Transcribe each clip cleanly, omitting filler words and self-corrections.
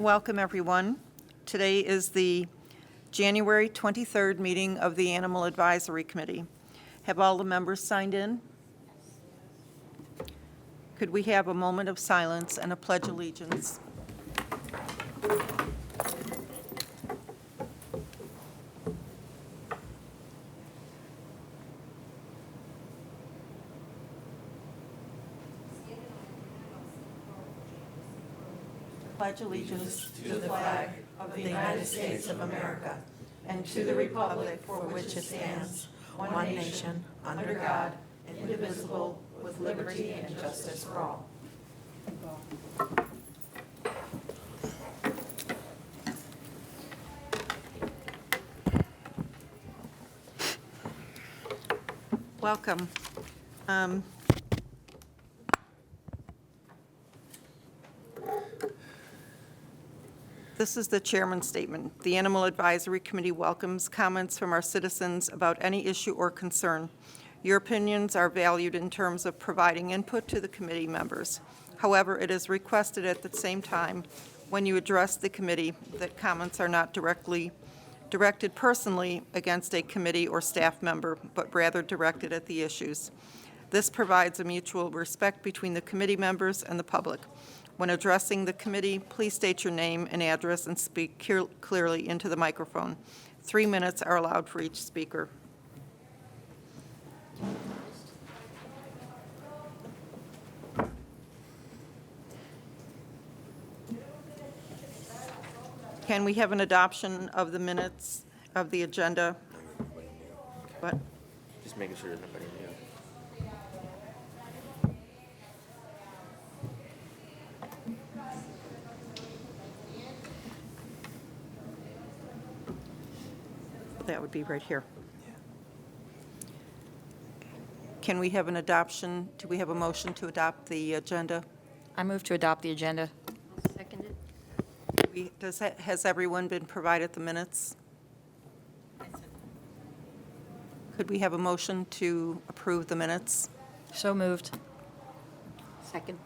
welcome everyone. Today is the January 23rd meeting of the Animal Advisory Committee. Have all the members signed in? Could we have a moment of silence and a pledge allegiance? Pledge allegiance to the flag of the United States of America and to the republic for which it stands, one nation, under God, indivisible, with liberty and justice for all. Welcome. This is the chairman's statement. The Animal Advisory Committee welcomes comments from our citizens about any issue or concern. Your opinions are valued in terms of providing input to the committee members. However, it is requested at the same time, when you address the committee, that comments are not directed personally against a committee or staff member, but rather directed at the issues. This provides a mutual respect between the committee members and the public. When addressing the committee, please state your name and address and speak clearly into the microphone. 3 minutes are allowed for each speaker. Can we have an adoption of the minutes of the agenda? What? Just making sure nobody knew. That would be right here. Can we have an adoption? Do we have a motion to adopt the agenda? I move to adopt the agenda. Seconded. Has everyone been provided the minutes? Could we have a motion to approve the minutes? So moved. Second.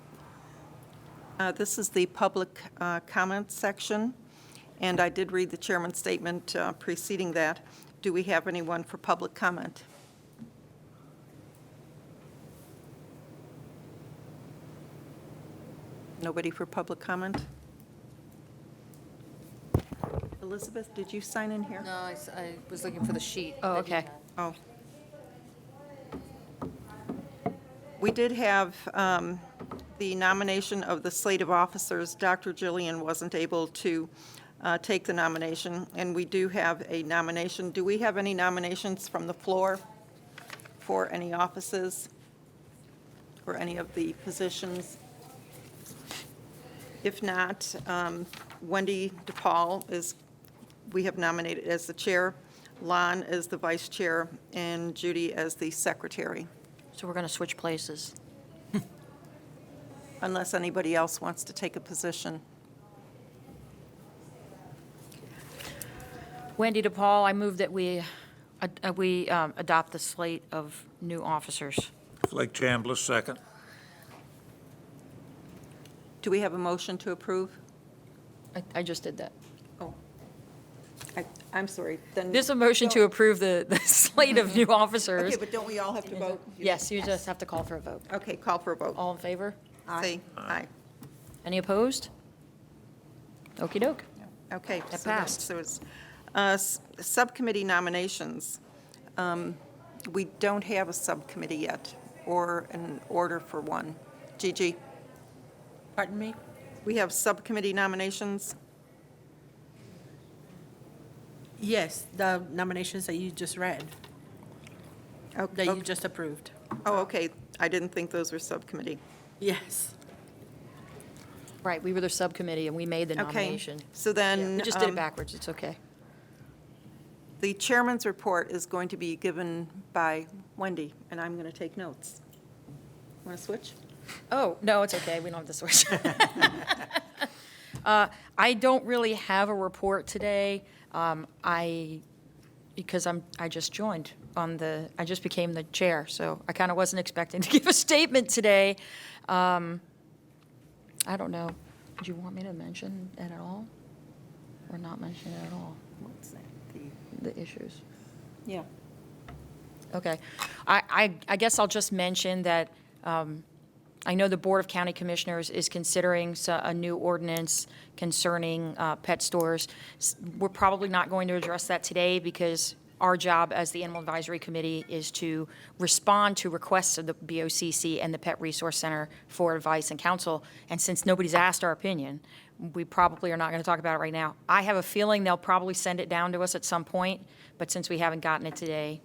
This is the public comment section, and I did read the chairman's statement preceding that. Do we have anyone for public comment? Nobody for public comment? Elizabeth, did you sign in here? No, I was looking for the sheet. Oh, that you okay. had. Oh. We did have the nomination of the slate of officers. Dr. Jillian wasn't able to take the nomination, and we do have a nomination. Do we have any nominations from the floor for any offices or any of the positions? If not, Wendy DePaul we have nominated as the chair, Lon as the vice chair, and Judy as the secretary, So we're going to switch places. unless anybody else wants to take a position. Wendy DePaul, I move that we adopt the slate of new officers. Flake Chambliss, second. Do we have a motion to approve? I just did that. Oh, I'm sorry. Then There's a motion to approve the slate of new officers. Okay, but don't we all have to vote? Yes, you just have to call for a vote. Okay, call for a vote. All in favor? Say aye. Any opposed? Okey doke. Okay. That so that's- passed. So it's subcommittee nominations. We don't have a subcommittee yet, or an order for one. Gigi, Pardon me? we have subcommittee nominations. Yes, the nominations that you just read, that you just approved. Oh, okay. I didn't think those were subcommittee. Yes. Right, we were the subcommittee, and we made the Okay. nomination. So then. We just did it backwards, it's okay. The chairman's report is going to be given by Wendy, and I'm going to take notes. Want to switch? Oh, no, it's okay, we don't have to switch. I don't really have a report today, because I just joined I just became the chair, so I kind of wasn't expecting to give a statement today. I don't know. Do you want me to mention it at all? Or not mention it at all, What's that? the issues? Yeah. Okay. I guess I'll just mention that I know the Board of County Commissioners is considering a new ordinance concerning pet stores. We're probably not going to address that today because our job as the Animal Advisory Committee is to respond to requests of the BOCC and the Pet Resource Center for advice and counsel. And since nobody's asked our opinion, we probably are not going to talk about it right now. I have a feeling they'll probably send it down to us at some point, but since we haven't gotten it today,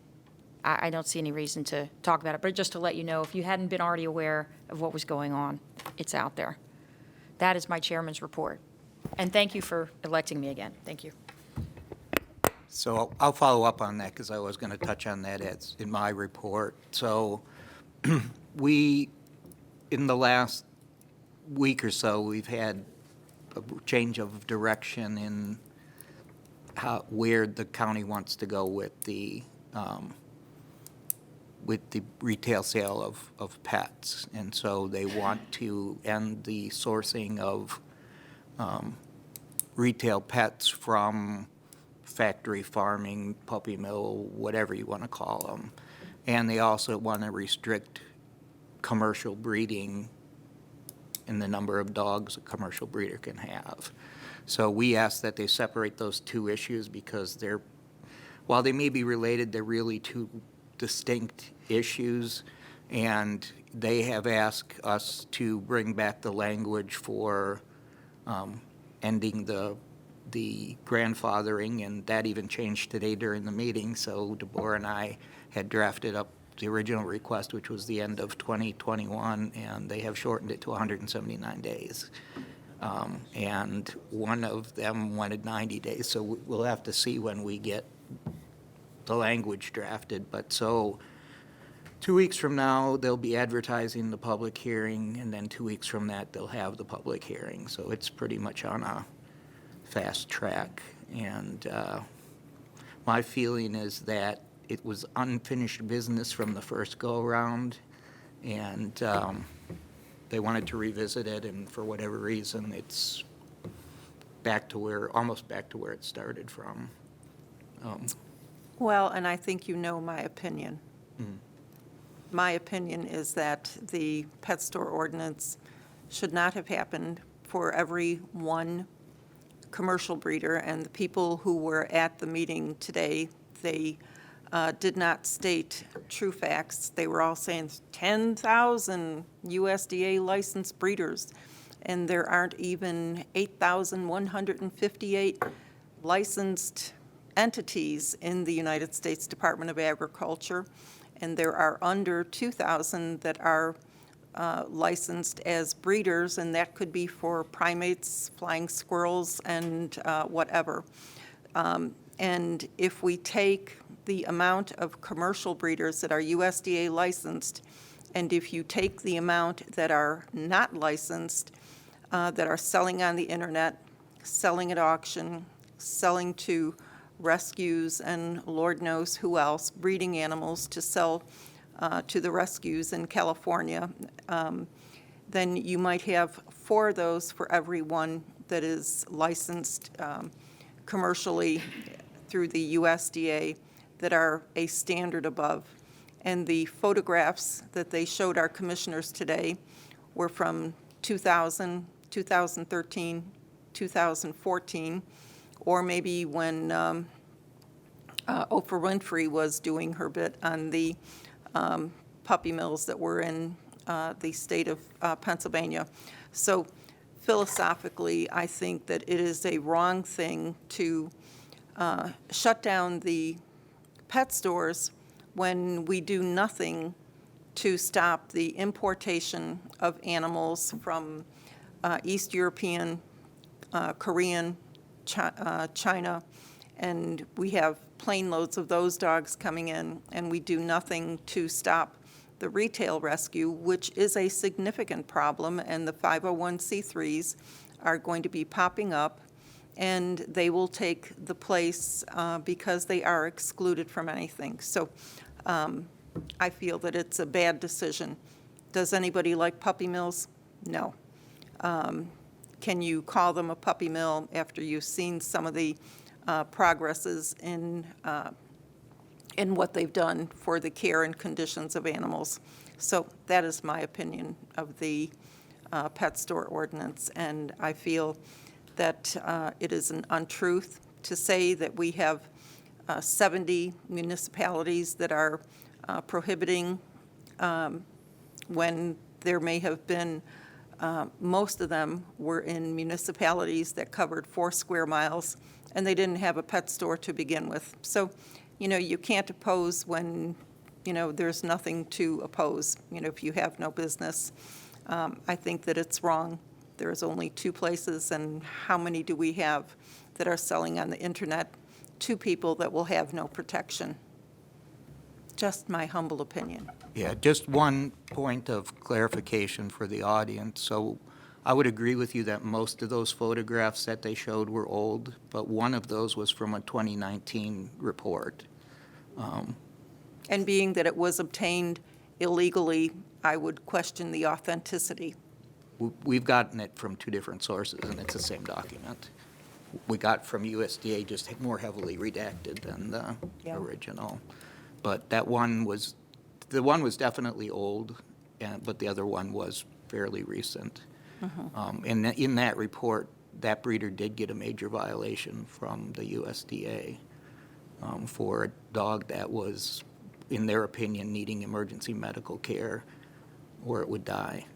I don't see any reason to talk about it. But just to let you know, if you hadn't been already aware of what was going on, it's out there. That is my chairman's report. And thank you for electing me again. Thank you. So I'll follow up on that because I was going to touch on that in my report. So we, in the last week or so, we've had a change of direction in where the county wants to go with the retail sale of pets. And so they want to end the sourcing of retail pets from factory farming, puppy mill, whatever you want to call them. And they also want to restrict commercial breeding in the number of dogs a commercial breeder can have. So we ask that they separate those two issues because while they may be related, they're really two distinct issues. And they have asked us to bring back the language for ending the grandfathering, and that even changed today during the meeting. So Deborah and I had drafted up the original request, which was the end of 2021, and they have shortened it to 179 days. And one of them wanted 90 days, so we'll have to see when we get the language drafted. But so 2 weeks from now, they'll be advertising the public hearing, and then 2 weeks from that, they'll have the public hearing. So it's pretty much on a fast track. And my feeling is that it was unfinished business from the first go-around, and they wanted to revisit it, and for whatever reason, it's almost back to where it started from. Well, and I think you know my opinion. My opinion is that the pet store ordinance should not have happened for every one commercial breeder, and the people who were at the meeting today, they did not state true facts. They were all saying 10,000 USDA licensed breeders, and there aren't even 8,158 licensed entities in the United States Department of Agriculture, and there are under 2,000 that are licensed as breeders, and that could be for primates, flying squirrels, and whatever. And if we take the amount of commercial breeders that are USDA licensed, and if you take the amount that are not licensed, that are selling on the internet, selling at auction, selling to rescues, and Lord knows who else, breeding animals to sell to the rescues in California, then you might have 4 of those for every one that is licensed commercially through the USDA that are a standard above. And the photographs that they showed our commissioners today were from 2000, 2013, 2014, or maybe when Oprah Winfrey was doing her bit on the puppy mills that were in the state of Pennsylvania. So philosophically, I think that it is a wrong thing to shut down the pet stores when we do nothing to stop the importation of animals from East European, Korean, China, and we have plane loads of those dogs coming in, and we do nothing to stop the retail rescue, which is a significant problem, and the 501c3s are going to be popping up, and they will take the place because they are excluded from anything. So I feel that it's a bad decision. Does anybody like puppy mills? No. can you call them a puppy mill after you've seen some of the progresses in what they've done for the care and conditions of animals? So that is my opinion of the pet store ordinance, and I feel that it is an untruth to say that we have 70 municipalities that are prohibiting when there may have been, most of them were in municipalities that covered 4 square miles, and they didn't have a pet store to begin with. So, you can't oppose when, there's nothing to oppose, if you have no business. I think that it's wrong. There's only 2 places, and how many do we have that are selling on the internet to people that will have no protection? Just my humble opinion. Yeah, just one point of clarification for the audience. So I would agree with you that most of those photographs that they showed were old, but one of those was from a 2019 report. And being that it was obtained illegally, I would question the authenticity. We've gotten it from 2 different sources, and it's the same document. We got from USDA, just more heavily redacted than the Yeah. original. But the one was definitely old, but the other one was fairly recent. And in that report, that breeder did get a major violation from the USDA for a dog that was, in their opinion, needing emergency medical care or it would die.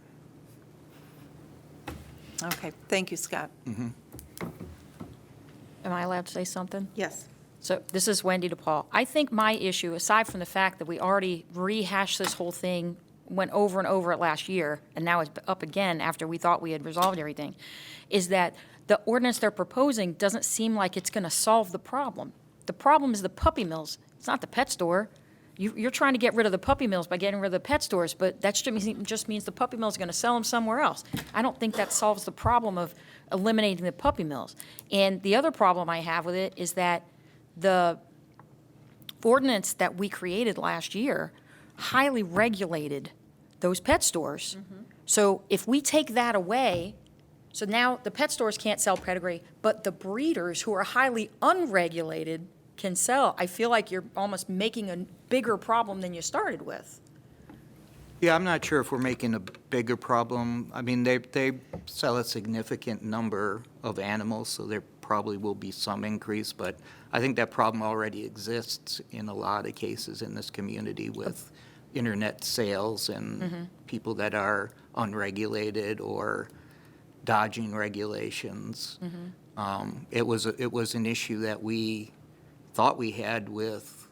Okay, thank you, Scott. Am I allowed to say something? Yes. So this is Wendy DePaul. I think my issue, aside from the fact that we already rehashed this whole thing, went over and over it last year, and now it's up again after we thought we had resolved everything, is that the ordinance they're proposing doesn't seem like it's going to solve the problem. The problem is the puppy mills. It's not the pet store. You're trying to get rid of the puppy mills by getting rid of the pet stores, but that just means the puppy mills are going to sell them somewhere else. I don't think that solves the problem of eliminating the puppy mills. And the other problem I have with it is that the ordinance that we created last year highly regulated those pet stores. So if we take that away, so now the pet stores can't sell pedigree, but the breeders who are highly unregulated can sell. I feel like you're almost making a bigger problem than you started with. Yeah, I'm not sure if we're making a bigger problem. I mean, they sell a significant number of animals, so there probably will be some increase, but I think that problem already exists in a lot of cases in this community with internet sales and people that are unregulated or dodging regulations. It was an issue that we thought we had with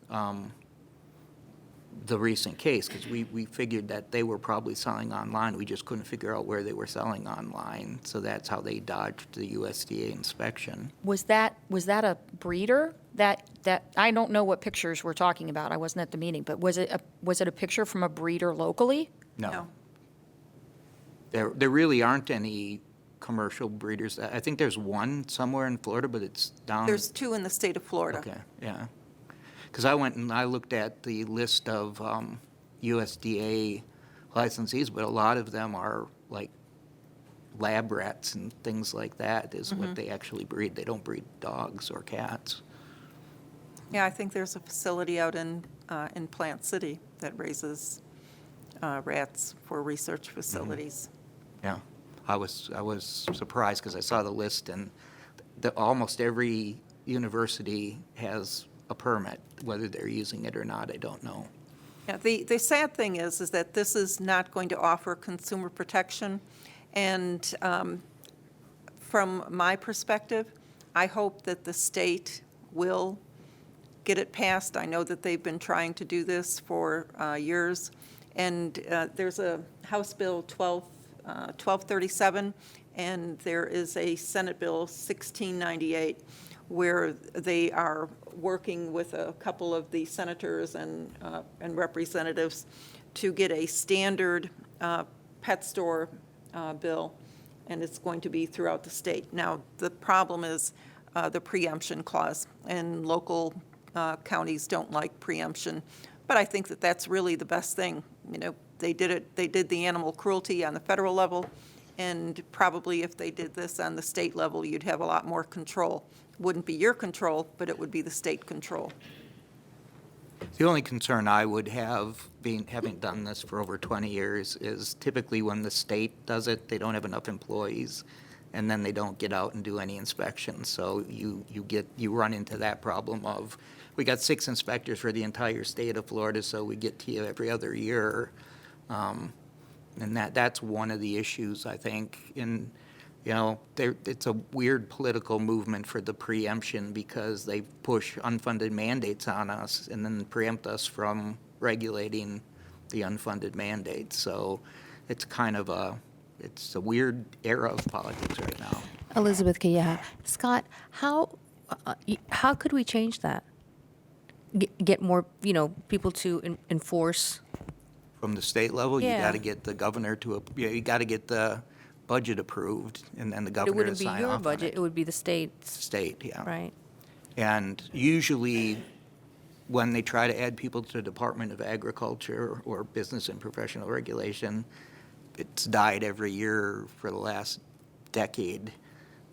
the recent case, because we figured that they were probably selling online. We just couldn't figure out where they were selling online, so that's how they dodged the USDA inspection. Was that a breeder? That I don't know what pictures we're talking about. I wasn't at the meeting, but was it a picture from a breeder locally? No. There really aren't any commercial breeders. I think there's one somewhere in Florida, but it's down. There's 2 in the state of Florida. Okay, yeah. Because I went and I looked at the list of USDA licensees, but a lot of them are like lab rats and things like that is what they actually breed. They don't breed dogs or cats. Yeah, I think there's a facility out in Plant City that raises rats for research facilities. Yeah, I was surprised because I saw the list, and almost every university has a permit. Whether they're using it or not, I don't know. Yeah, the sad thing is that this is not going to offer consumer protection, and from my perspective, I hope that the state will get it passed. I know that they've been trying to do this for years, and there's a House Bill 1237, and there is a Senate Bill 1698, where they are working with a couple of the senators and representatives to get a standard pet store bill, and it's going to be throughout the state. Now, the problem is the preemption clause, and local counties don't like preemption, but I think that that's really the best thing. They did the animal cruelty on the federal level, And probably if they did this on the state level, you'd have a lot more control. Wouldn't be your control, but it would be the state control. The only concern I would have, having done this for over 20 years, is typically when the state does it, they don't have enough employees, and then they don't get out and do any inspections. So you run into that problem of, we got 6 inspectors for the entire state of Florida, so we get to you every other year. And that's one of the issues, I think. And, it's a weird political movement for the preemption because they push unfunded mandates on us and then preempt us from regulating the unfunded mandates. So it's kind of it's a weird era of politics right now. Elizabeth Kaya. Scott, how could we change that? Get more, people to enforce. From the state level, you Yeah. got to get the governor to, you got to get the budget approved and then the It governor to wouldn't be sign your off on budget, it. it would be the state's, State, yeah. right? And usually, when they try to add people to the Department of Agriculture or Business and Professional Regulation, it's died every year for the last decade.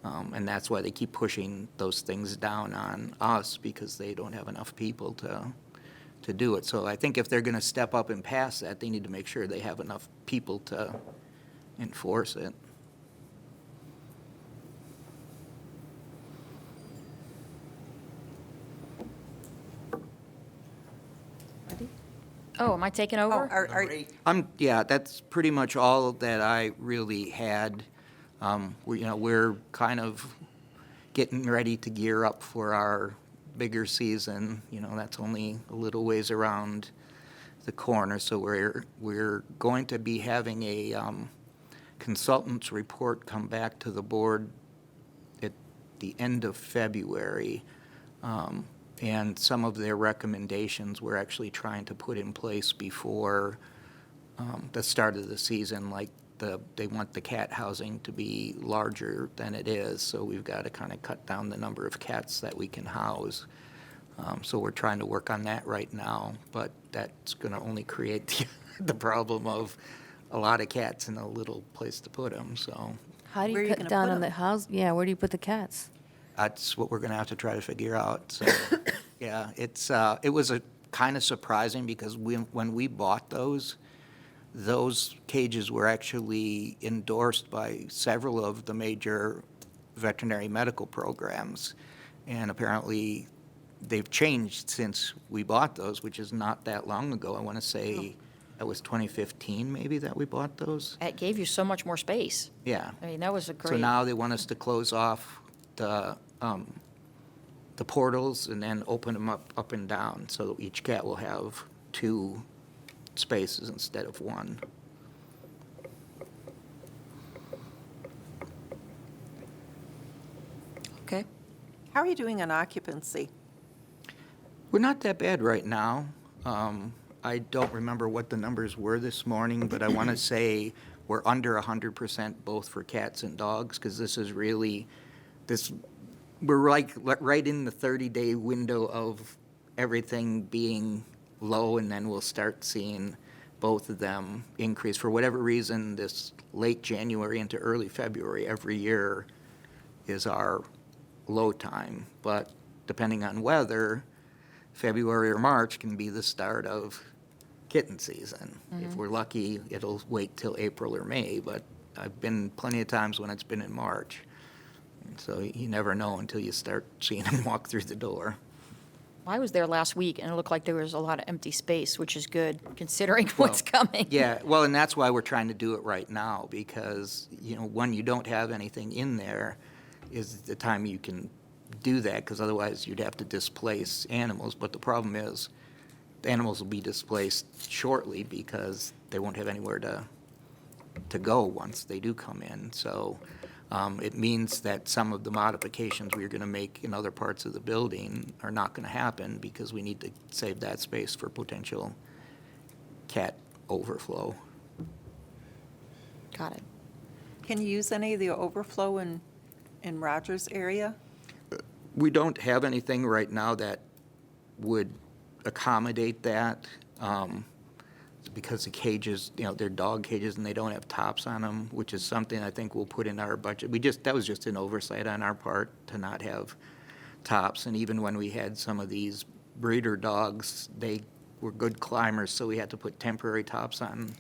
And that's why they keep pushing those things down on us, because they don't have enough people to do it. So I think if they're going to step up and pass that, they need to make sure they have enough people to enforce it. Oh, am I taking Oh, over? Yeah, that's pretty much all that I really had. We're kind of getting ready to gear up for our bigger season. That's only a little ways around the corner. So we're going to be having a consultant's report come back to the board at the end of February. And some of their recommendations we're actually trying to put in place before the start of the season, like they want the cat housing to be larger than it is, so we've got to kind of cut down the number of cats that we can house. So we're trying to work on that right now, but that's going to only create the problem of a lot of cats in a little place to put them, so How do Where are you you cut gonna down put on the 'em? house? Yeah, where do you put the cats? that's what we're going to have to try to figure out. So, yeah, it was a kind of surprising because when we bought those cages were actually endorsed by several of the major veterinary medical programs, and apparently they've changed since we bought those, which is not that long ago. I want to say that was 2015 maybe that we bought those. It gave you so much more space. Yeah. I mean, that was a great. So now they want us to close off the portals and then open them up and down, so each cat will have 2 spaces instead of 1. Okay. How are you doing on occupancy? We're not that bad right now. I don't remember what the numbers were this morning, but I want to say we're under 100% both for cats and dogs, because this is really, we're right in the 30-day window of everything being low, and then we'll start seeing both of them increase. For whatever reason, this late January into early February every year is our low time, but depending on weather, February or March can be the start of kitten season. If we're lucky, it'll wait till April or May, but I've been plenty of times when it's been in March. And so you never know until you start seeing them walk through the door. I was there last week, and it looked like there was a lot of empty space, which is good, considering what's coming. Yeah, well, and that's why we're trying to do it right now, because, when you don't have anything in there is the time you can do that, because otherwise you'd have to displace animals. But the problem is, the animals will be displaced shortly because they won't have anywhere to go once they do come in. So it means that some of the modifications we're going to make in other parts of the building are not going to happen, because we need to save that space for potential cat overflow. Got it. Can you use any of the overflow in Rogers area? We don't have anything right now that would accommodate that. because the cages, they're dog cages and they don't have tops on them, which is something I think we'll put in our budget. That was just an oversight on our part to not have tops. And even when we had some of these breeder dogs, they were good climbers, so we had to put temporary tops on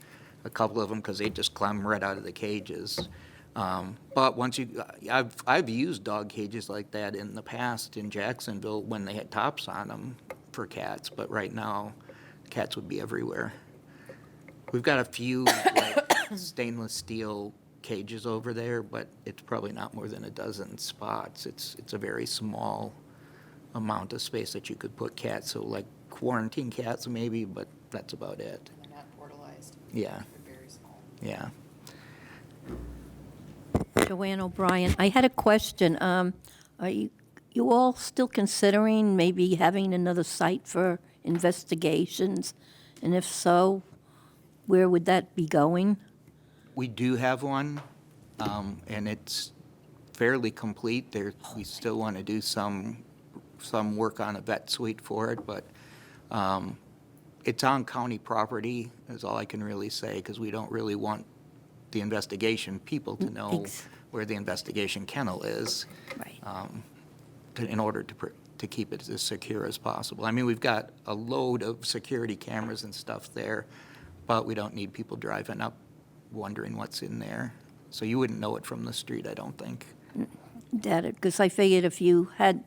a couple of them because they just climb right out of the cages. But I've used dog cages like that in the past in Jacksonville when they had tops on them for cats, but right now, cats would be everywhere. We've got a few stainless steel cages over there, but it's probably not more than a dozen spots. It's a very small amount of space that you could put cats, so like quarantine cats maybe, but that's about it. They're not portalized. Yeah, They're very small. yeah. Joanne O'Brien, I had a question. Are you all still considering maybe having another site for investigations? And if so, where would that be going? We do have one, and it's fairly complete. We still want to do some work on a vet suite for it, but it's on county property, is all I can really say, because we don't really want the investigation people to know where the investigation kennel is. Right. In order to keep it as secure as possible. I mean, we've got a load of security cameras and stuff there, but we don't need people driving up wondering what's in there. So you wouldn't know it from the street, I don't think. Because I figured if you had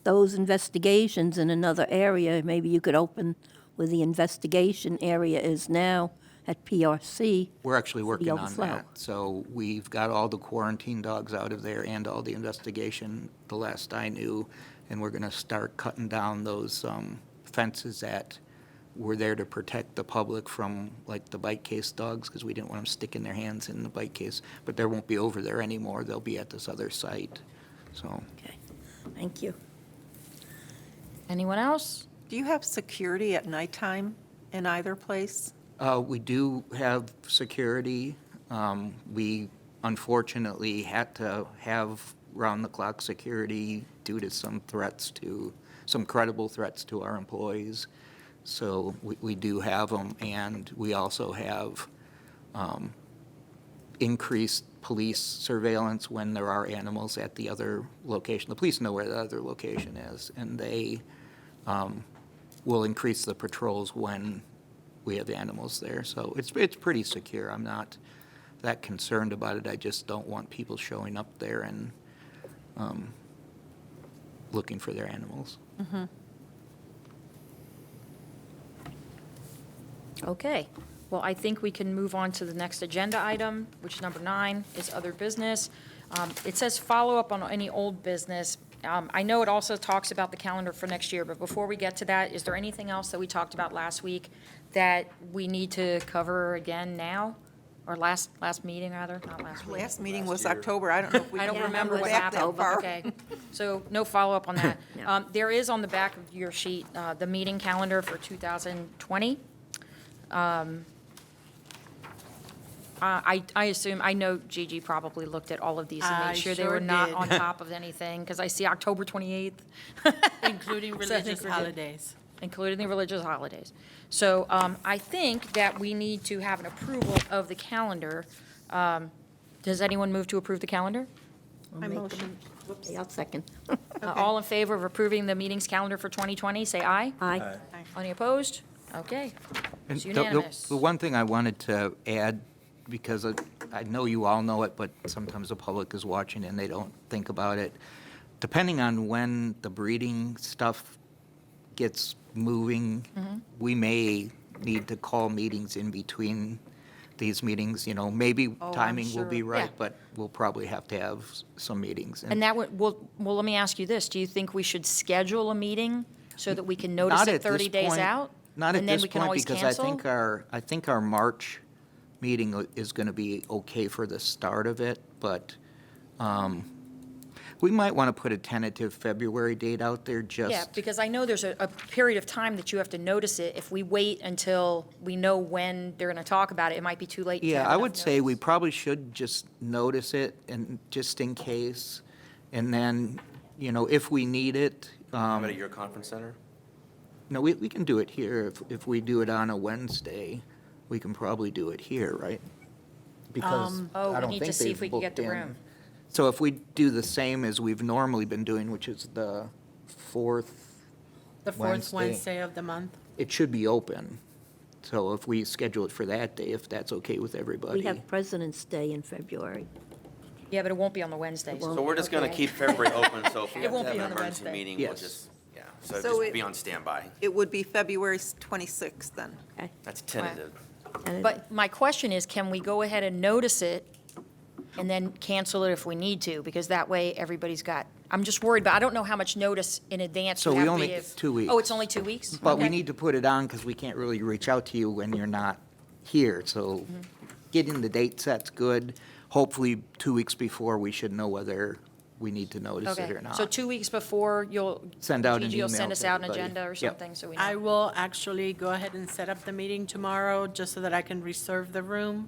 those investigations in another area, maybe you could open where the investigation area is now at PRC. We're actually working on overflow. that. So we've got all the quarantine dogs out of there and all the investigation, the last I knew, and we're going to start cutting down those fences that were there to protect the public from, like, the bite case dogs, because we didn't want them sticking their hands in the bite case. But they won't be over there anymore. They'll be at this other site. So Okay, thank you. Anyone else? Do you have security at nighttime in either place? we do have security. We unfortunately had to have round-the-clock security due to some credible threats to our employees. So we do have them, and we also have increased police surveillance when there are animals at the other location. The police know where the other location is, and they will increase the patrols when we have animals there. So it's pretty secure. I'm not that concerned about it. I just don't want people showing up there and looking for their animals. Mm-hmm. Okay. Well, I think we can move on to the next agenda item, which is number 9, is other business. It says follow up on any old business. I know it also talks about the calendar for next year, but before we get to that, is there anything else that we talked about last week that we need to cover again now? Or last meeting, rather, not last week? Last meeting was October. I don't know if we I can don't remember remember what back that happened. far. Okay, so no follow-up on that. There is on the back of your sheet, the meeting calendar for 2020. I assume, I know Gigi probably looked at all of these and I made sure they sure were not did. on top of anything, because I see October 28th. Including So I think religious we're good. holidays. Including the religious holidays. So I think that we need to have an approval of the calendar. Does anyone move to approve the calendar? I motion. Okay, I'll second. All in favor of approving the meetings calendar for 2020, say aye. Aye. Any opposed? Okay. And It's the- unanimous. The one thing I wanted to add, because I know you all know it, but sometimes the public is watching and they don't think about it. Depending on when the breeding stuff gets moving, we may need to call meetings in between these meetings, maybe I'm timing will be sure. right, Yeah. but we'll probably have to have some meetings. And that would, well, let me ask you this. Do you think we should schedule a meeting so that we can notice Not it at this 30 days point. out? Not at And then this we can point, always because cancel? I think our March meeting is going to be okay for the start of it, but we might want to put a tentative February date out there just. Yeah, because I know there's a period of time that you have to notice it. If we wait until we know when they're going to talk about it, it might be too late to Yeah, have I enough would say we notice. probably should just notice it, and just in case, and then, if we need it. At your conference center? No, we can do it here if we do it on a Wednesday. we can probably do it here, right? Because Oh, I we don't need think to see if they've we can get booked the in. room. So if we do the same as we've normally been doing, which is the fourth, The fourth Wednesday. Wednesday of the month. it should be open. So if we schedule it for that day, if that's okay with everybody. We have President's Day in February. Yeah, but it won't be on the Wednesdays. So we're just gonna keep February open, so if we have to won't have be an on the emergency Wednesday. meeting, we'll Yes. just, yeah, so So just be on standby. It would be February 26th then. Okay. That's tentative. And But my question is, can we go ahead and notice it and then cancel it if we need to? Because that way, everybody's got, I'm just worried, but I don't know how much notice in advance So you we have to only- give. 2 weeks. Oh, it's only 2 weeks? But we Okay. need to put it on because we can't really reach out to you when you're not here. So Mm-hmm. getting the date set's good. Hopefully, 2 weeks before, we should know whether we need to notice it Okay, or not. so 2 weeks before, Send out an Gigi will email send us to out an everybody. agenda or Yep. something, so we I know. will actually go ahead and set up the meeting tomorrow, just so that I can reserve the room.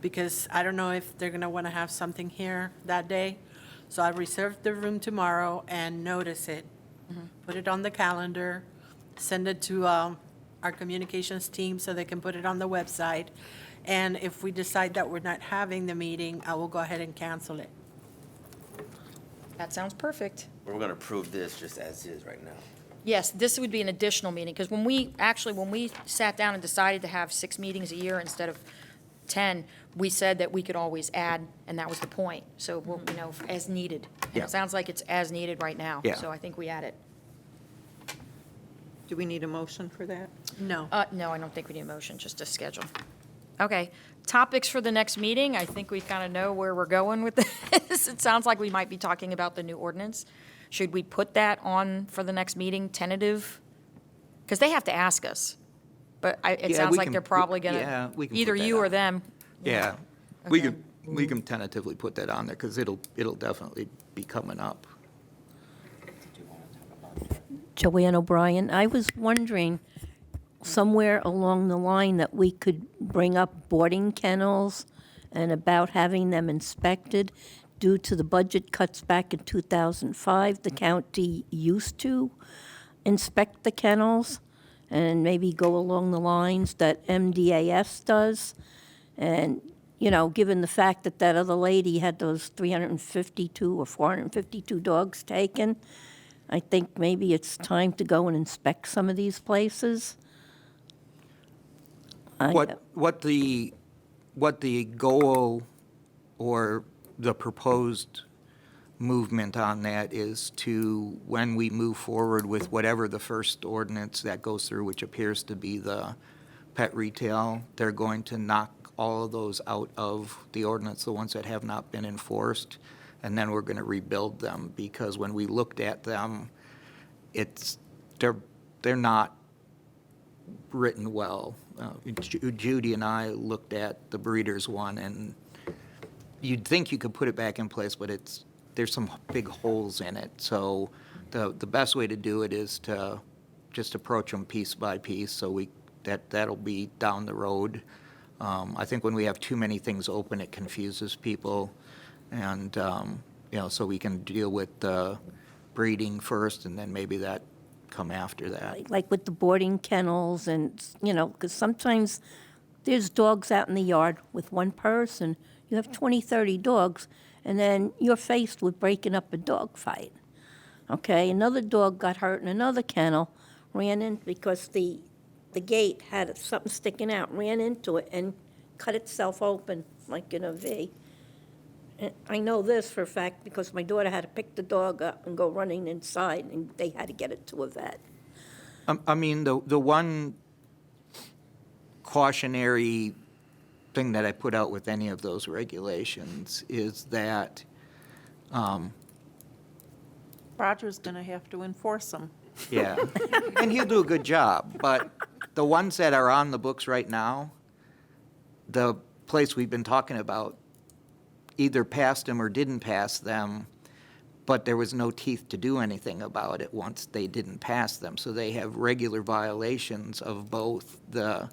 Because I don't know if they're gonna wanna have something here that day. So I reserved the room tomorrow and notice it. Put it on the calendar, send it to, our communications team so they can put it on the website. And if we decide that we're not having the meeting, I will go ahead and cancel it. That sounds perfect. We're gonna approve this just as is right now. Yes, this would be an additional meeting, because when we sat down and decided to have 6 meetings a year instead of 10, we said that we could always add, and that was the point. So, we'll, as needed. And Yeah. it sounds like it's as needed right now. Yeah. So I think we add it. Do we need a motion for that? No. No, I don't think we need a motion, just a schedule. Okay, topics for the next meeting, I think we kind of know where we're going with this. It sounds like we might be talking about the new ordinance. Should we put that on for the next meeting, tentative? Because they have to ask us, but it Yeah, sounds we like can- they're probably yeah, gonna, we can put either that you or on. them. Yeah, we Okay. can tentatively put that on there because it'll definitely be coming up. Joanne O'Brien, I was wondering, somewhere along the line, that we could bring up boarding kennels and about having them inspected. Due to the budget cuts back in 2005, the county used to inspect the kennels and maybe go along the lines that MDAS does. And, given the fact that that other lady had those 352 or 452 dogs taken, I think maybe it's time to go and inspect some of these places. What the goal or the proposed movement on that is to, when we move forward with whatever the first ordinance that goes through, which appears to be the pet retail, they're going to knock all of those out of the ordinance, the ones that have not been enforced, and then we're going to rebuild them, because when we looked at them, they're not written well. Judy and I looked at the breeders one, and you'd think you could put it back in place, but there's some big holes in it. So the best way to do it is to just approach them piece by piece, so that'll be down the road. I think when we have too many things open, it confuses people, and so we can deal with the breeding first, and then maybe that come after that. Like with the boarding kennels and, because sometimes there's dogs out in the yard with one person. You have 20, 30 dogs, and then you're faced with breaking up a dog fight. Okay, another dog got hurt in another kennel, ran in because the gate had something sticking out, ran into it and cut itself open like in a V. And I know this for a fact because my daughter had to pick the dog up and go running inside, and they had to get it to a vet. I mean, the one cautionary thing that I put out with any of those regulations is that, Roger's going to have to enforce them. yeah, and he'll do a good job, but the ones that are on the books right now, the place we've been talking about either passed them or didn't pass them, but there was no teeth to do anything about it once they didn't pass them. So they have regular violations of both the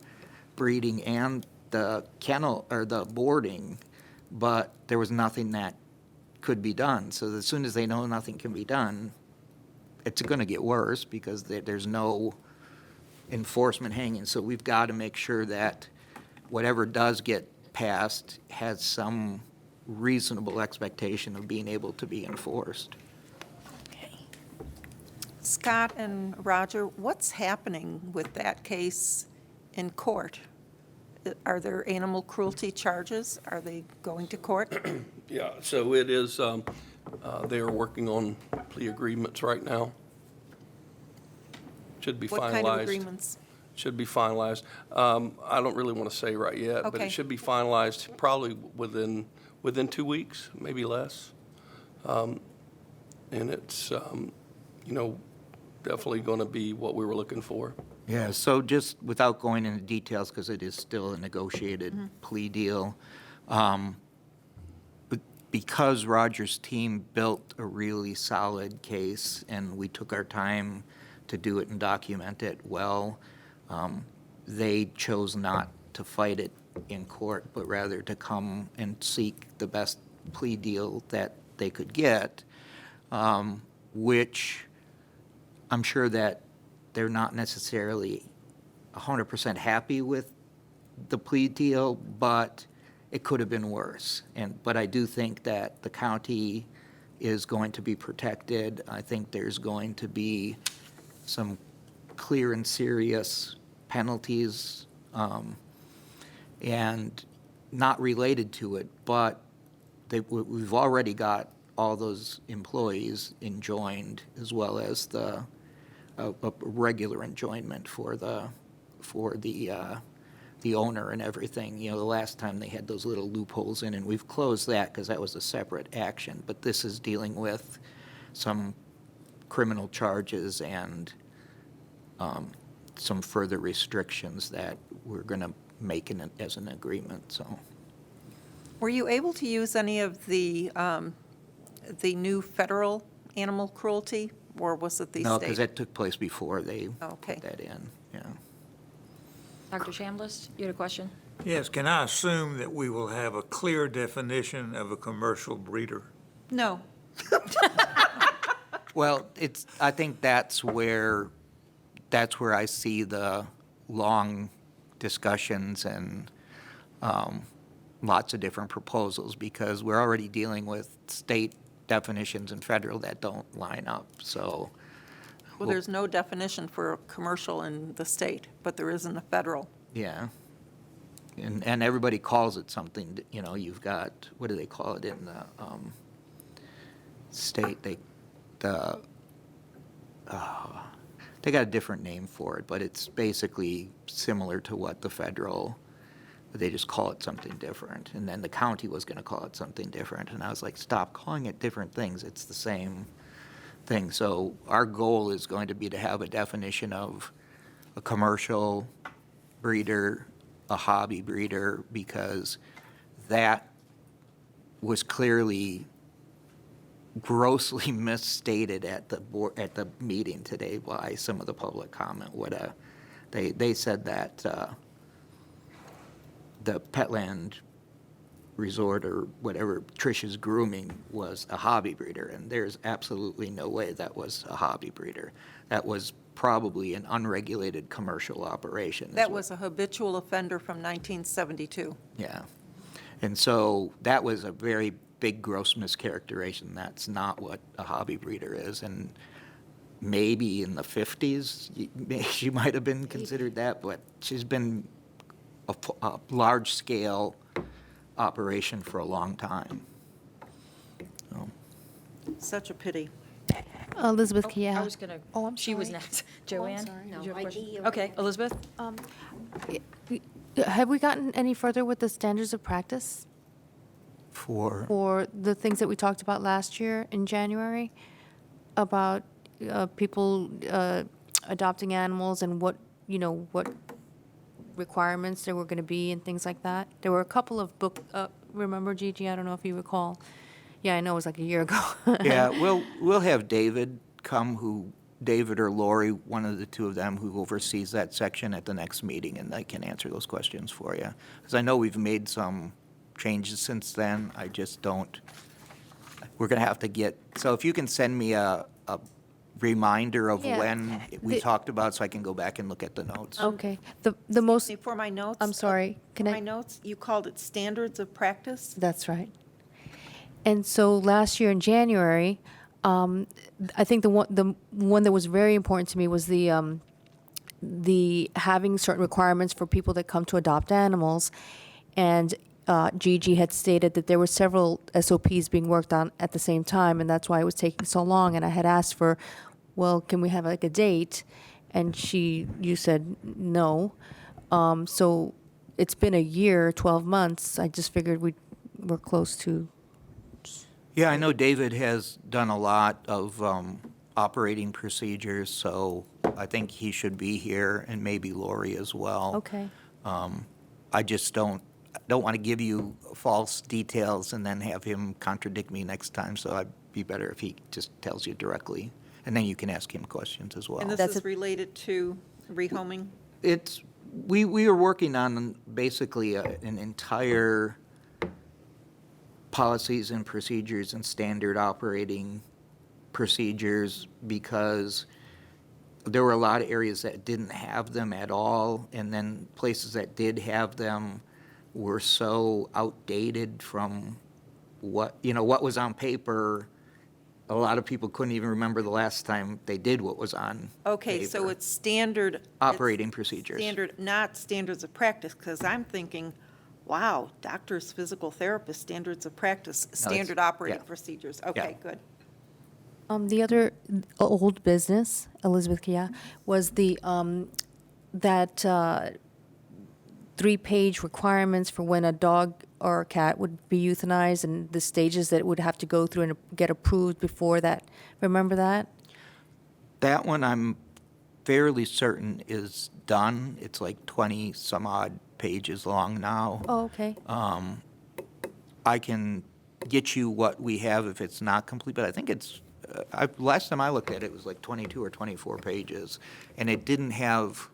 breeding and the kennel, or the boarding, but there was nothing that could be done. So as soon as they know nothing can be done, it's going to get worse because there's no enforcement hanging. So we've got to make sure that whatever does get passed has some reasonable expectation of being able to be enforced. Scott and Roger, what's happening with that case in court? Are there animal cruelty charges? Are they going to court? Yeah, so it is, they are working on plea agreements right now. Should be finalized. What kind of agreements? Should be finalized. I don't really want to say right yet, but Okay. it should be finalized probably within 2 weeks, maybe less. And it's, definitely going to be what we were looking for. Yeah, so just without going into details, because it is still a negotiated plea deal, but because Roger's team built a really solid case, and we took our time to do it and document it well, they chose not to fight it in court, but rather to come and seek the best plea deal that they could get, which I'm sure that they're not necessarily 100% happy with the plea deal, but it could have been worse. But I do think that the county is going to be protected. I think there's going to be some clear and serious penalties, and not related to it, but we've already got all those employees enjoined, as well as a regular enjoyment for the owner and everything. The last time they had those little loopholes in, and we've closed that because that was a separate action. But this is dealing with some criminal charges and some further restrictions that we're going to make as an agreement. So, Were you able to use any of the new federal animal cruelty, or was it the state? no, because that took place before they Okay. put that in. Yeah. Dr. Chambliss, you had a question? Yes, can I assume that we will have a clear definition of a commercial breeder? No. Well, I think that's where I see the long discussions and lots of different proposals, because we're already dealing with state definitions and federal that don't line up, so. Well, there's no definition for commercial in the state, but there is in the federal. Yeah. And everybody calls it something, you've got, what do they call it in the state? They got a different name for it, but it's basically similar to what the federal, they just call it something different. And then the county was going to call it something different. And I was like, stop calling it different things. It's the same thing. So our goal is going to be to have a definition of a commercial breeder, a hobby breeder, because that was clearly grossly misstated at the meeting today by some of the public comment. They said that the Petland Resort or whatever, Trish's Grooming, was a hobby breeder, and there's absolutely no way that was a hobby breeder. That was probably an unregulated commercial operation. That was a habitual offender from 1972. Yeah. And so that was a very big, gross mischaracterization. That's not what a hobby breeder is. And maybe in the 50s, she might have been considered that, but she's been a large-scale operation for a long time. So. Such a pity. Elizabeth I Kia. was going to. Oh, I'm She was sorry. next. Joanne? sorry. did No, you have a I question? did. Okay, Elizabeth? Have we gotten any further with the standards of practice for the things that we talked about last year in January about people adopting animals and what requirements there were going to be and things like that? There were a couple of remember, Gigi? I don't know if you recall. Yeah, I know it was like a year ago. Yeah, we'll have David come, David or Lori, one of the two of them, who oversees that section at the next meeting, and they can answer those questions for you. Because I know we've made some changes since then. I just don't, we're going to have to so if you can send me a reminder of Yeah. when we The- talked about, so I can go back and look at the notes. Okay. The most, For my notes. I'm sorry, can For I? my notes, you called it standards of practice? That's right. And so last year in January, I think the one that was very important to me was the having certain requirements for people that come to adopt animals. And Gigi had stated that there were several SOPs being worked on at the same time, and that's why it was taking so long. And I had asked for, well, can we have like a date? And you said no. So it's been a year, 12 months. I just figured we're close to. Yeah, I know David has done a lot of operating procedures, so I think he should be here, and maybe Lori as well. Okay. I just don't want to give you false details and then have him contradict me next time, so I'd be better if he just tells you directly, and then you can ask him questions as well. And this That's is related to rehoming? We are working on basically an entire policies and procedures and standard operating procedures, because there were a lot of areas that didn't have them at all, and then places that did have them were so outdated from what was on paper. A lot of people couldn't even remember the last time they did what was on Okay, so paper. it's standard. Operating it's procedures. Standard, not standards of practice, because I'm thinking, wow, doctors, physical therapists, standards of practice, standard operating yeah. procedures. Okay, good. The other old business, Elizabeth Kia, was that 3-page requirements for when a dog or a cat would be euthanized and the stages that it would have to go through and get approved before that. Remember that? That one I'm fairly certain is done. It's like 20 some odd pages long now. Oh, okay. I can get you what we have if it's not complete, but I think it's, last time I looked at it, it was like 22 or 24 pages. And it didn't have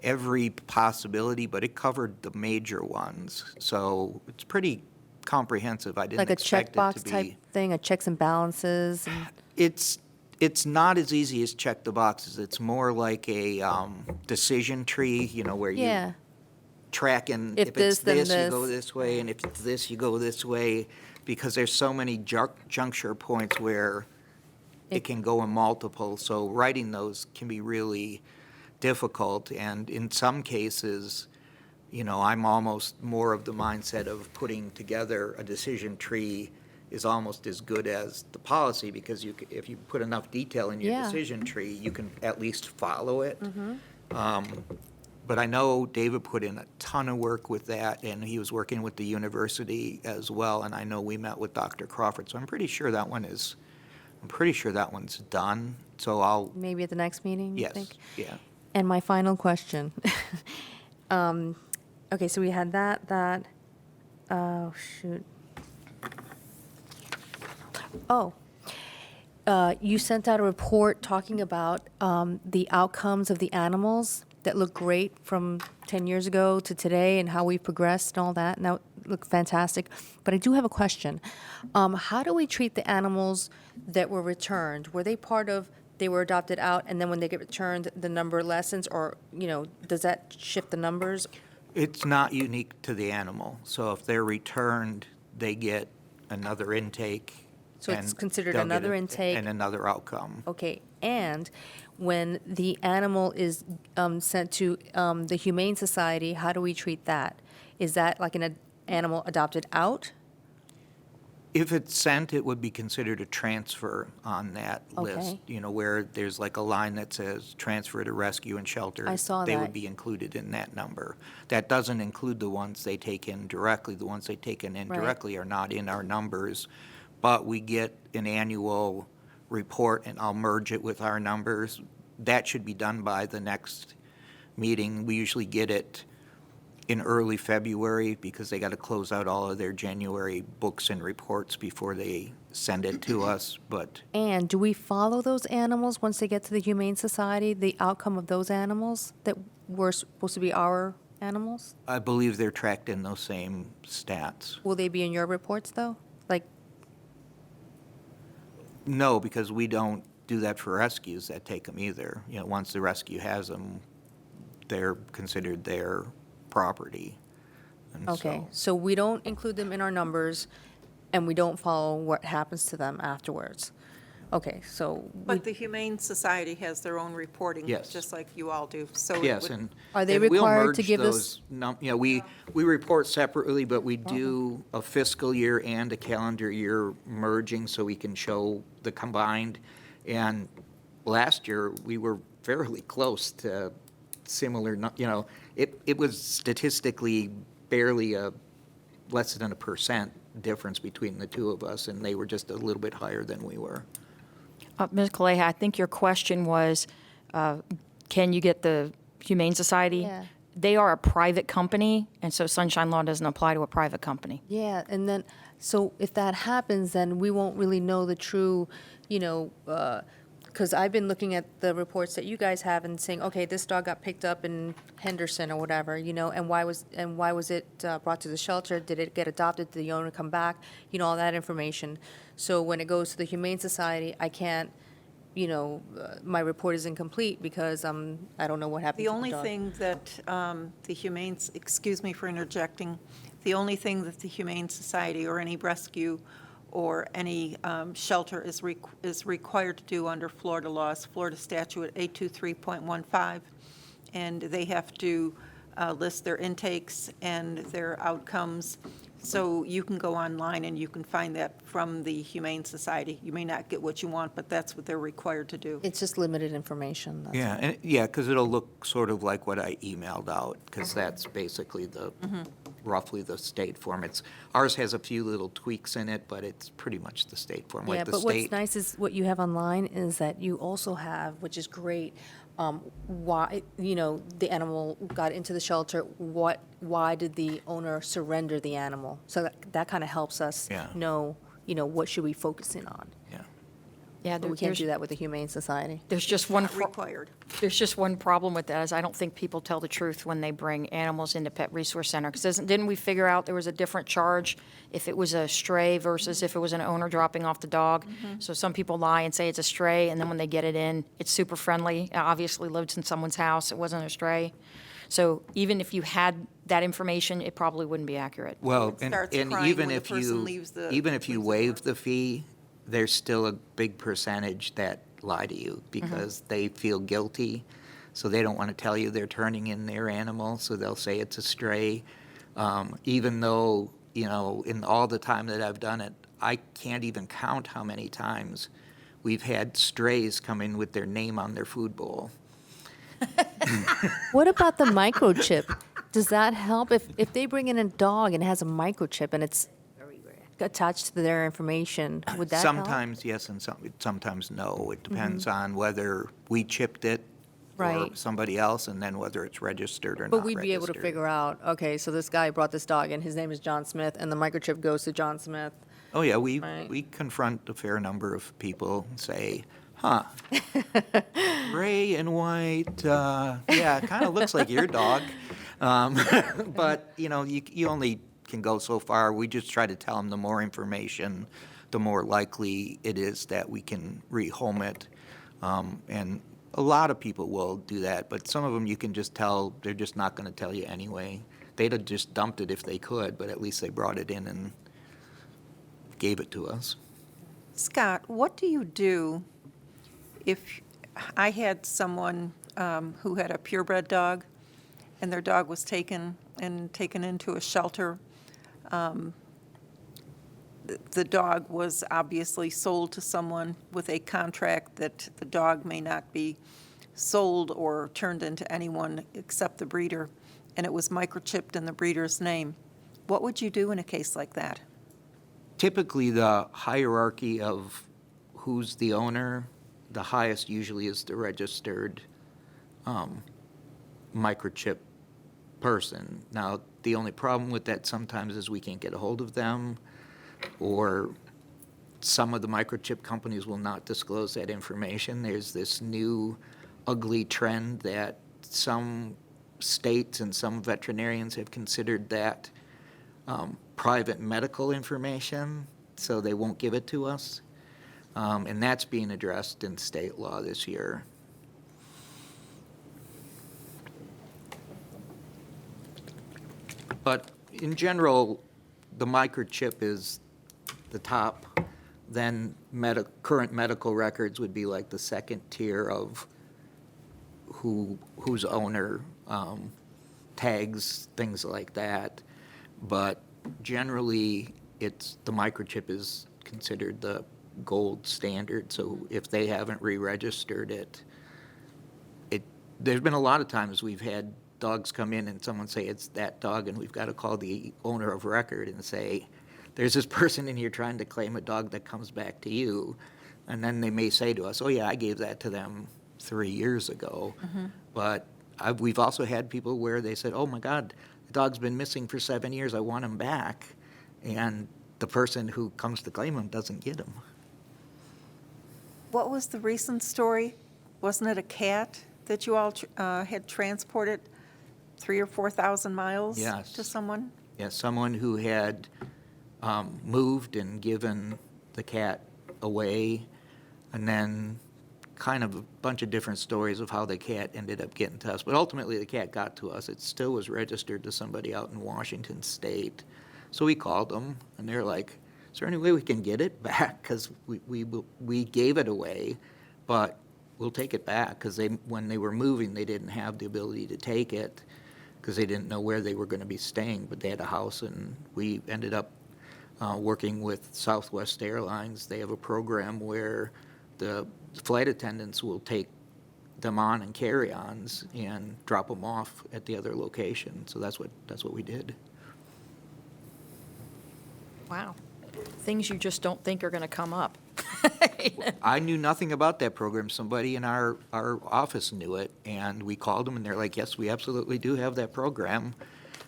every possibility, but it covered the major ones. So it's pretty comprehensive. I didn't Like a expect it checkbox to be. type thing, a checks and balances. And It's not as easy as check the boxes. It's more like a decision tree, where you yeah. tracking, If if it's this, then this, you go this. this way, and if it's this, you go this way, because there's so many juncture points where it can go in multiple, so writing those can be really difficult, and in some cases, I'm almost more of the mindset of putting together a decision tree is almost as good as the policy, because if you put enough detail in your Yeah. decision tree, you can at least follow it. Mm-hmm. But I know David put in a ton of work with that, and he was working with the university as well, and I know we met with Dr. Crawford, so I'm pretty sure that one's done, so I'll, Maybe at the next meeting, you yes, think? yeah. And my final question. Okay, so we had that, oh, shoot. Oh, you sent out a report talking about the outcomes of the animals that look great from 10 years ago to today and how we've progressed and all that, and that looked fantastic. But I do have a question. How do we treat the animals that were returned? Were they they were adopted out, and then when they get returned, the number lessens, or, does that shift the numbers? It's not unique to the animal, so if they're returned, they get another intake. So it's and considered they'll get another intake? And another outcome. Okay, and when the animal is sent to the Humane Society, how do we treat that? Is that like an animal adopted out? If it's sent, it would be considered a transfer on that list, Okay. where there's like a line that says transfer to rescue and shelter. I saw They that. would be included in that number. That doesn't include the ones they take in directly. The ones they take in Right. indirectly are not in our numbers. But we get an annual report, and I'll merge it with our numbers. That should be done by the next meeting. We usually get it in early February, because they got to close out all of their January books and reports before they send it to us, but And do we follow those animals once they get to the Humane Society, the outcome of those animals that were supposed to be our animals? I believe they're tracked in those same stats. Will they be in your reports, though? Like, No, because we don't do that for rescues that take them either. You know, once the rescue has them, they're considered their property. And Okay, so- so we don't include them in our numbers, and we don't follow what happens to them afterwards. Okay, so, But the Humane Society has their own reporting. Yes. Just like you all do, so. it Yes, would- and. Are they and we'll required to merge give us- those You know, we report separately, but we do a fiscal year and a calendar year merging so we can show the combined. And last year, we were fairly close to similar, you know, it was statistically barely less than 1% difference between the two of us, and they were just a little bit higher than we were. Ms. Kaleha, I think your question was, can you get the Humane Society? Yeah. They are a private company, and so sunshine law doesn't apply to a private company. yeah, and then, so if that happens, then we won't really know the true, you know, because I've been looking at the reports that you guys have and saying, okay, this dog got picked up in Henderson or whatever, you know, and why was it brought to the shelter? Did it get adopted? Did the owner come back? You know, all that information. So when it goes to the Humane Society, I can't, you know, my report is incomplete because I don't know what happened The to the only dog. thing that the Humane, excuse me for interjecting, the only thing that the Humane Society or any rescue or any shelter is required to do under Florida law is Florida Statute 823.15, and they have to list their intakes and their outcomes. So you can go online and you can find that from the Humane Society. You may not get what you want, but that's what they're required to do. It's just limited information. That's Yeah, and, yeah, because it'll look sort of like what I emailed out, because that's basically roughly the state form. Ours has a few little tweaks in it, but it's pretty much the state form, Yeah, like the but what's state. nice is what you have online is that you also have, which is great, why, you know, the animal got into the shelter, why did the owner surrender the animal? So that kind of helps us Yeah. know, you know, what should we focus in on? Yeah. Yeah, But we can't do that with the Humane Society. There's just one. Not required. There's just one problem with that, is I don't think people tell the truth when they bring animals into Pet Resource Center. Because didn't we figure out there was a different charge if it was a stray versus if it was an owner dropping off the dog? So some people lie and say it's a stray, and then when they get it in, it's super friendly. It obviously lived in someone's house, it wasn't a stray. So even if you had that information, it probably wouldn't be accurate. Well, It and starts and crying even when the if person you, leaves the- even if you leaves the waive door. the fee, there's still a big percentage that lie to you because they feel guilty, so they don't want to tell you they're turning in their animal, so they'll say it's a stray. Even though, you know, in all the time that I've done it, I can't even count how many times we've had strays come in with their name on their food bowl. What about the microchip? Does that help? If they bring in a dog and it has a microchip and it's attached to their information, would that help? Sometimes yes and sometimes no. It depends on whether we chipped it or Right. somebody else, and then whether it's registered or not But we'd be able to registered. figure out, okay, so this guy brought this dog in, his name is John Smith, and the microchip goes to John Smith. Oh, yeah, we Right. confront a fair number of people and say, huh, gray and white, yeah, it kind of looks like your dog. But, you know, you only can go so far. We just try to tell them the more information, the more likely it is that we can rehome it. And a lot of people will do that, but some of them you can just tell they're just not going to tell you anyway. They'd have just dumped it if they could, but at least they brought it in and gave it to us. Scott, what do you do if I had someone who had a purebred dog and their dog was taken into a shelter? The dog was obviously sold to someone with a contract that the dog may not be sold or turned into anyone except the breeder, and it was microchipped in the breeder's name. What would you do in a case like that? Typically, the hierarchy of who's the owner, the highest usually is the registered microchip person. Now, the only problem with that sometimes is we can't get a hold of them, or some of the microchip companies will not disclose that information. There's this new ugly trend that some states and some veterinarians have considered that private medical information, so they won't give it to us. And that's being addressed in state law this year. But in general, the microchip is the top. Then current medical records would be like the second tier of whose owner, tags, things like that. But generally, the microchip is considered the gold standard. So if they haven't re-registered it, there's been a lot of times we've had dogs come in and someone say it's that dog, and we've got to call the owner of record and say, there's this person in here trying to claim a dog that comes back to you. And then they may say to us, oh yeah, I gave that to them 3 years ago. But we've also had people where they said, oh my God, the dog's been missing for 7 years, I want him back. And the person who comes to claim him doesn't get him. What was the recent story? Wasn't it a cat that you all had transported 3,000 or 4,000 miles Yes. to someone? Yeah, someone who had moved and given the cat away, and then kind of a bunch of different stories of how the cat ended up getting to us. But ultimately, the cat got to us. It still was registered to somebody out in Washington State. So we called them, and they're like, is there any way we can get it back? Because we gave it away, but we'll take it back. Because when they were moving, they didn't have the ability to take it because they didn't know where they were going to be staying. But they had a house, and we ended up working with Southwest Airlines. They have a program where the flight attendants will take them on and carry-ons and drop them off at the other location. So that's what we did. Wow. Things you just don't think are going to come up. I knew nothing about that program. Somebody in our office knew it, and we called them, and they're like, yes, we absolutely do have that program.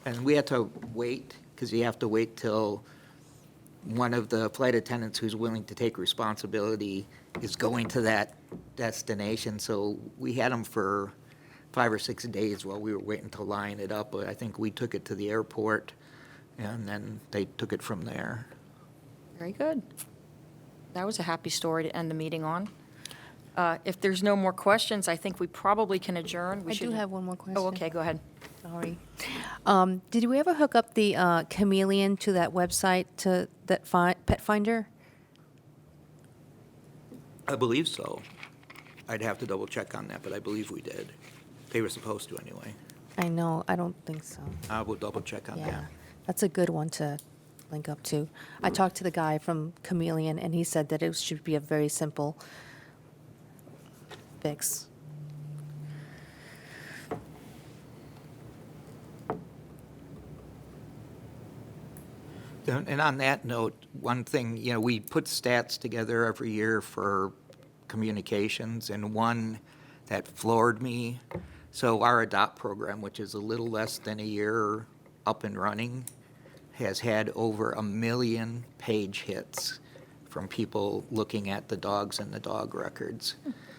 And we had to wait, because you have to wait till one of the flight attendants who's willing to take responsibility is going to that destination. So we had them for 5 or 6 days while we were waiting to line it up. But I think we took it to the airport, and then they took it from there. Very good. That was a happy story to end the meeting on. If there's no more questions, I think we probably can adjourn. We I do should- have one more question. Oh, okay, go ahead. Sorry. Did we ever hook up the chameleon to that website, to that pet finder? I believe so. I'd have to double check on that, but I believe we did. They were supposed to anyway. I know, I don't think so. I will double check on Yeah, that. that's a good one to link up to. I talked to the guy from Chameleon, and he said that it should be a very simple fix. And on that note, one thing, we put stats together every year for communications, and one that floored me. So our ADOPT program, which is a little less than a year up and running, has had over 1 million page hits from people looking at the dogs and the dog records.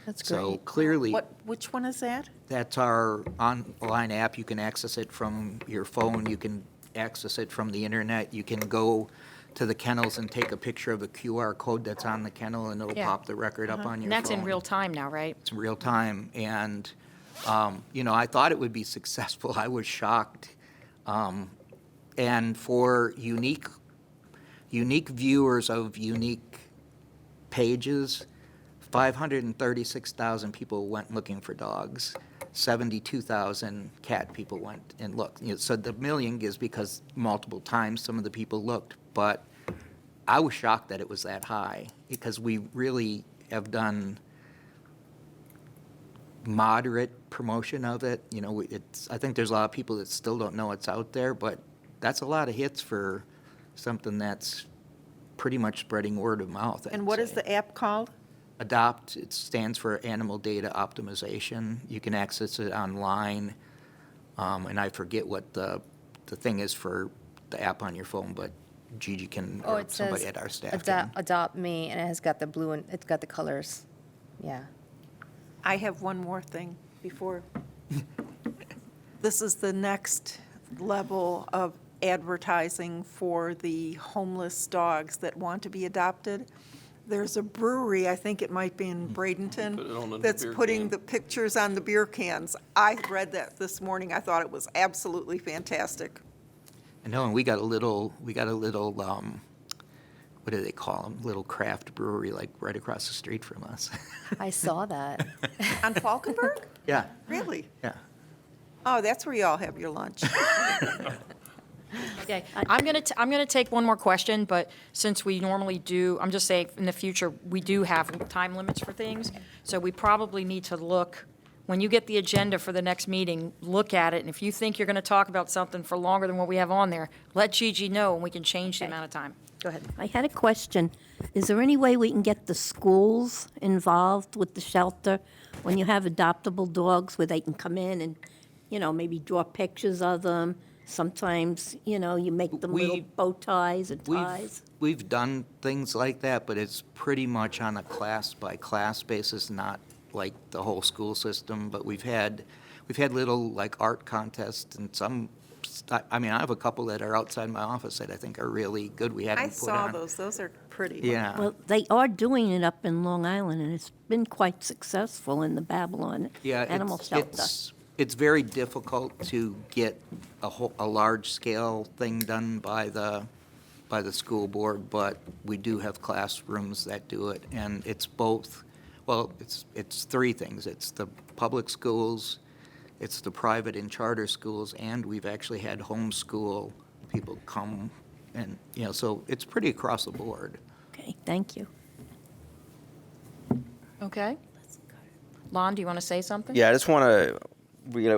That's So great. clearly, Which one is that? that's our online app. You can access it from your phone. You can access it from the internet. You can go to the kennels and take a picture of the QR code that's on the kennel, and it'll Yeah. pop the record up on your phone. And that's in real time now, right? It's real time, and, I thought it would be successful. I was shocked. And for unique viewers of unique pages, 536,000 people went looking for dogs. 72,000 cat people went and looked. So the million is because multiple times some of the people looked, but I was shocked that it was that high, because we really have done moderate promotion of it. I think there's a lot of people that still don't know it's out there, but that's a lot of hits for something that's pretty much spreading word of mouth. And what is the app called? ADOPT, it stands for Animal Data Optimization. You can access it online, and I forget what the thing is for the app on your phone, but Gigi can, Oh, or it somebody says at our staff can. Adopt Me, and it has got the blue, and it's got the colors. Yeah. I have one more thing before. This is the next level of advertising for the homeless dogs that want to be adopted. There's a brewery, I think it might be in Put it on Bradenton, the that's beer putting can. the pictures on the beer cans. I read that this morning. I thought it was absolutely fantastic. I know, and we got a little, what do they call them? Little craft brewery, like right across the street from us. I saw that. On Falkenberg? Yeah, Really? yeah. Oh, that's where you all have your lunch. Okay, I'm going to take one more question, but since we normally do, I'm just saying, in the future, we do have time limits for things, so we probably need to look, when you get the agenda for the next meeting, look at it, and if you think you're going to talk about something for longer than what we have on there, let Gigi know, and we can change the amount of time. Go ahead. I had a question. Is there any way we can get the schools involved with the shelter when you have adoptable dogs where they can come in and, maybe draw pictures of them? Sometimes, you make them little bow ties and ties. We've done things like that, but it's pretty much on a class-by-class basis, not like the whole school system. But we've had little like art contests and some. I mean, I have a couple that are outside my office that I think are really good. We hadn't I put saw on. those. Those are pretty. Yeah. Well, they are doing it up in Long Island, and it's been quite successful in the Babylon Yeah, Animal Shelter. it's very difficult to get a large-scale thing done by the school board, but we do have classrooms that do it, and it's both, well, it's three things. It's the public schools, it's the private and charter schools, and we've actually had homeschool people come, and, so it's pretty across the board. Okay, thank you. Okay. Lon, do you want to say something? Yeah, I just want to,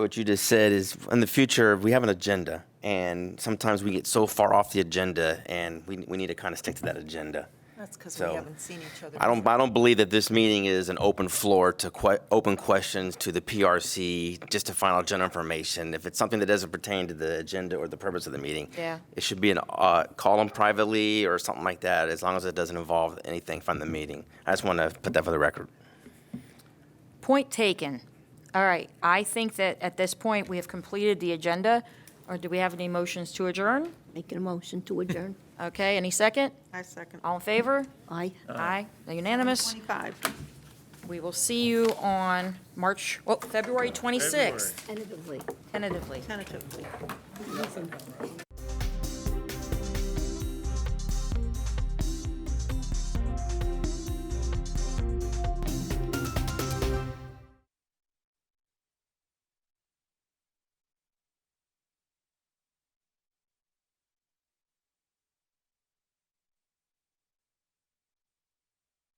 what you just said is, in the future, we have an agenda, and sometimes we get so far off the agenda, and we need to kind of stick to that agenda. That's because So, we haven't seen each other. I don't believe that this meeting is an open floor to open questions to the PRC just to find out general information. If it's something that doesn't pertain to the agenda or the purpose of the meeting, Yeah. it should be call them privately or something like that, as long as it doesn't involve anything from the meeting. I just want to put that for the record. Point taken. All right, I think that at this point, we have completed the agenda, or do we have any motions to adjourn? Making a motion to adjourn. Okay, any second? I second. All in favor? Aye. Aye. Unanimous. 25. We will see you on February 26th, Tentatively. tentatively. Tentatively.